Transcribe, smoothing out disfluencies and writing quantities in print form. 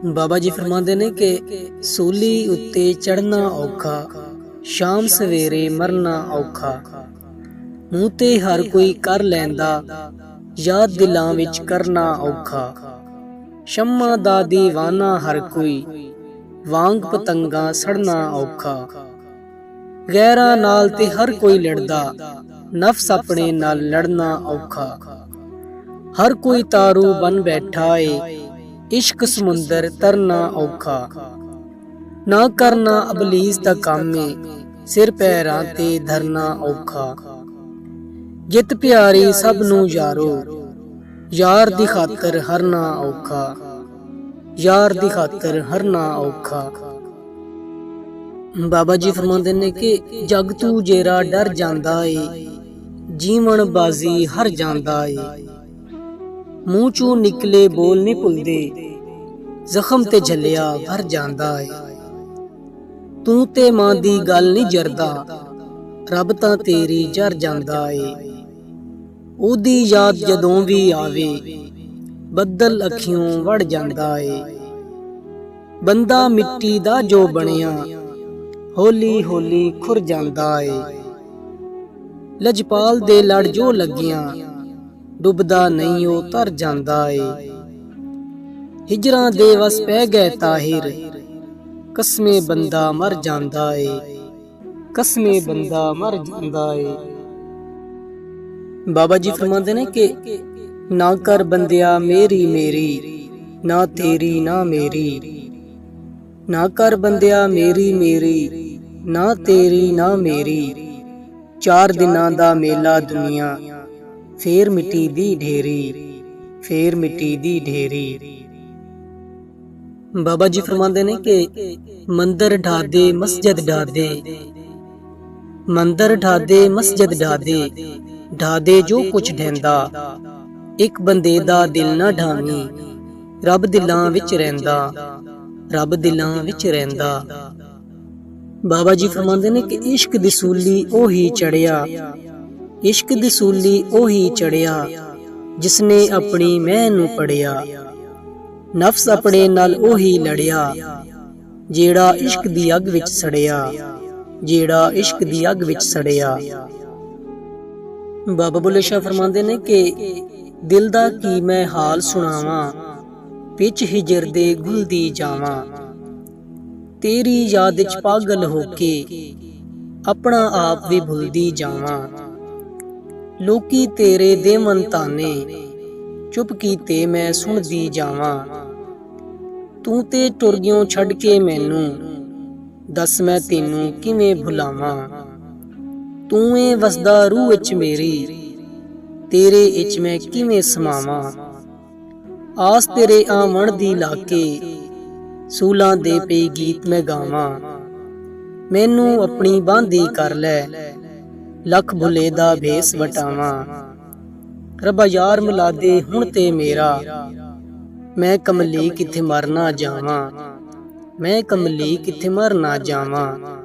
ਬਾਬਾ ਜੀ ਫਰਮਾਉਂਦੇ ਨੇ ਕਿ ਸੂਲੀ ਉੱਤੇ ਚੜ੍ਹਨਾ ਔਖਾ, ਸ਼ਾਮ ਸਵੇਰੇ ਮਰਨਾ ਔਖਾ। ਮੂੰਹ ਤੇ ਹਰ ਕੋਈ ਕਰ ਲੈਂਦਾ, ਯਾਦ ਦਿਲਾਂ ਵਿੱਚ ਕਰਨਾ ਔਖਾ। ਸ਼ੰਮਾਂ ਦਾ ਦੀਵਾਨਾ ਹਰ ਕੋਈ, ਵਾਂਗ ਪਤੰਗਾਂ ਸੜਨਾ ਔਖਾ। ਗੈਰਾਂ ਨਾਲ ਤੇ ਹਰ ਕੋਈ ਲੜਦਾ, ਨਫਸ ਆਪਣੇ ਨਾਲ ਲੜਨਾ ਔਖਾ। ਹਰ ਕੋਈ ਤਾਰੂ ਬਨ ਬੈਠਾ ਏ, ਇਸ਼ਕ ਸਮੁੰਦਰ ਤਰਨਾ ਔਖਾ। ਨਾ ਕਰਨਾ ਅਬਲੀਸ ਦਾ ਕੰਮ ਏ, ਸਿਰ ਪੈਰਾਂ ਤੇ ਧਰਨਾ ਔਖਾ। ਜਿੱਤ ਪਿਆਰੀ ਸਭ ਨੂੰ ਯਾਰੋ, ਯਾਰ ਦੀ ਖਾਤਰ ਹਰਨਾ ਔਖਾ। ਯਾਰ ਦੀ ਖਾਤਰ ਹਰਨਾ ਔਖਾ। ਬਾਬਾ ਜੀ ਫਰਮਾਉਂਦੇ ਨੇ ਕਿ ਜਗ ਤੂੰ ਜੇਰਾ ਡਰ ਜਾਂਦਾ ਏ, ਜੀਵਨ ਬਾਜ਼ੀ ਹਰ ਜਾਂਦਾ ਏ। ਮੂੰਹ ਚੋਂ ਨਿਕਲੇ ਬੋਲ ਨਹੀਂ ਭੁੱਲਦੇ, ਜ਼ਖਮ ਤੇ ਝੱਲਿਆ ਭਰ ਜਾਂਦਾ ਏ। ਤੂੰ ਤੇ ਮਾਂ ਦੀ ਗੱਲ ਨਹੀਂ ਜਰਦਾ, ਰੱਬ ਤਾਂ ਤੇਰੀ ਜਰ ਜਾਂਦਾ ਏ। ਉਹਦੀ ਯਾਦ ਜਦੋਂ ਵੀ ਆਵੇ, ਬੱਦਲ ਅੱਖੀਓਂ ਵੜ ਜਾਂਦਾ ਏ। ਬੰਦਾ ਮਿੱਟੀ ਦਾ ਜੋ ਬਣਿਆ, ਹੌਲੀ ਹੌਲੀ ਖੁਰ ਜਾਂਦਾ ਏ। ਲਜਪਾਲ ਦੇ ਲੜ ਜੋ ਲੱਗਿਆ, ਡੁੱਬਦਾ ਨਹੀਂ ਉਹ ਤਰ ਜਾਂਦਾ ਏ। ਹਿਜਰਾਂ ਦੇ ਵਸ ਪੈ ਗਏ ਤਾਹਿਰ, ਕਸਮੇ ਬੰਦਾ ਮਰ ਜਾਂਦਾ ਏ। ਕਸਮੇ ਬੰਦਾ ਮਰ ਜਾਂਦਾ ਏ। ਬਾਬਾ ਜੀ ਫਰਮਾਉਂਦੇ ਨੇ ਕਿ ਨਾ ਕਰ ਬੰਦਿਆ ਮੇਰੀ ਮੇਰੀ, ਨਾ ਤੇਰੀ ਨਾ ਮੇਰੀ। ਨਾ ਕਰ ਬੰਦਿਆ ਮੇਰੀ ਮੇਰੀ, ਨਾ ਤੇਰੀ ਨਾ ਮੇਰੀ। 4 ਦਿਨਾਂ ਦਾ ਮੇਲਾ ਦੁਨੀਆ, ਫੇਰ ਮਿੱਟੀ ਦੀ ਢੇਰੀ, ਫੇਰ ਮਿੱਟੀ ਦੀ ਢੇਰੀ। ਬਾਬਾ ਜੀ ਫਰਮਾਉਂਦੇ ਨੇ ਕਿ ਮੰਦਰ ਢਾਦੇ ਮਸਜਿਦ ਢਾਦੇ, ਮੰਦਰ ਢਾਦੇ ਮਸਜਿਦ ਢਾਦੇ। ਢਾਦੇ ਜੋ ਕੁਛ ਢਹਿੰਦਾ, ਇੱਕ ਬੰਦੇ ਦਾ ਦਿਲ ਨਾ ਢਾਵੀਂ। ਰੱਬ ਦਿਲਾਂ ਵਿੱਚ ਰਹਿੰਦਾ, ਰੱਬ ਦਿਲਾਂ ਵਿੱਚ ਰਹਿੰਦਾ। ਬਾਬਾ ਜੀ ਫਰਮਾਉਂਦੇ ਨੇ ਕਿ ਇਸ਼ਕ ਦੀ ਸੂਲੀ ਉਹੀ ਚੜਿਆ, ਇਸ਼ਕ ਦੀ ਸੂਲੀ ਉਹੀ ਚੜਿਆ, ਜਿਸਨੇ ਆਪਣੀ ਮਹਿ ਨੂੰ ਪੜਿਆ। ਨਫਸ ਆਪਣੇ ਨਾਲ ਉਹੀ ਲੜਿਆ, ਜਿਹੜਾ ਇਸ਼ਕ ਦੀ ਅੱਗ ਵਿੱਚ ਸੜਿਆ, ਜਿਹੜਾ ਇਸ਼ਕ ਦੀ ਅੱਗ ਵਿੱਚ ਸੜਿਆ। ਬਾਬਾ ਬੁੱਲੇ ਸ਼ਾਹ ਫਰਮਾਉਂਦੇ ਨੇ ਕਿ ਦਿਲ ਦਾ ਕੀ ਮੈਂ ਹਾਲ ਸੁਣਾਵਾਂ, ਪਿੱਛ ਹਿਜਰ ਦੇ ਗੁਲਦੀ ਜਾਵਾਂ। ਤੇਰੀ ਯਾਦ ਵਿੱਚ ਪਾਗਲ ਹੋ ਕੇ, ਆਪਣਾ ਆਪ ਵੀ ਭੁੱਲਦੀ ਜਾਵਾਂ। ਲੋਕੀ ਤੇਰੇ ਦੇਵਨ ਤਾਨੇ, ਚੁੱਪ ਕੀਤੇ ਮੈਂ ਸੁਣਦੀ ਜਾਵਾਂ। ਤੂੰ ਤੇ ਟੁਰ ਗਿਓ ਛੱਡ ਕੇ ਮੈਨੂੰ, ਦੱਸ ਮੈਂ ਤੈਨੂੰ ਕਿਵੇਂ ਭੁਲਾਵਾਂ। ਤੂੰ ਏ ਵਸਦਾ ਰੂਹ ਵਿੱਚ ਮੇਰੀ, ਤੇਰੇ ਵਿੱਚ ਮੈਂ ਕਿਵੇਂ ਸਮਾਵਾਂ। ਆਸ ਤੇਰੇ ਆਵਣ ਦੀ ਲਾ ਕੇ, ਸੂਲਾਂ ਦੇ ਪਈ ਗੀਤ ਮੈਂ ਗਾਵਾਂ। ਮੈਨੂੰ ਆਪਣੀ ਬਾਂਦੀ ਕਰ ਲੈ, ਲੱਖ ਭੁੱਲੇ ਦਾ ਭੇਸ ਵਟਾਵਾਂ। ਰੱਬਾ ਯਾਰ ਮਿਲਾ ਦੇ ਹੁਣ ਤੇ ਮੇਰਾ, ਮੈਂ ਕਮਲੀ ਕਿੱਥੇ ਮਰ ਨਾ ਜਾਵਾਂ, ਮੈਂ ਕਮਲੀ ਕਿੱਥੇ ਮਰ ਨਾ ਜਾਵਾਂ।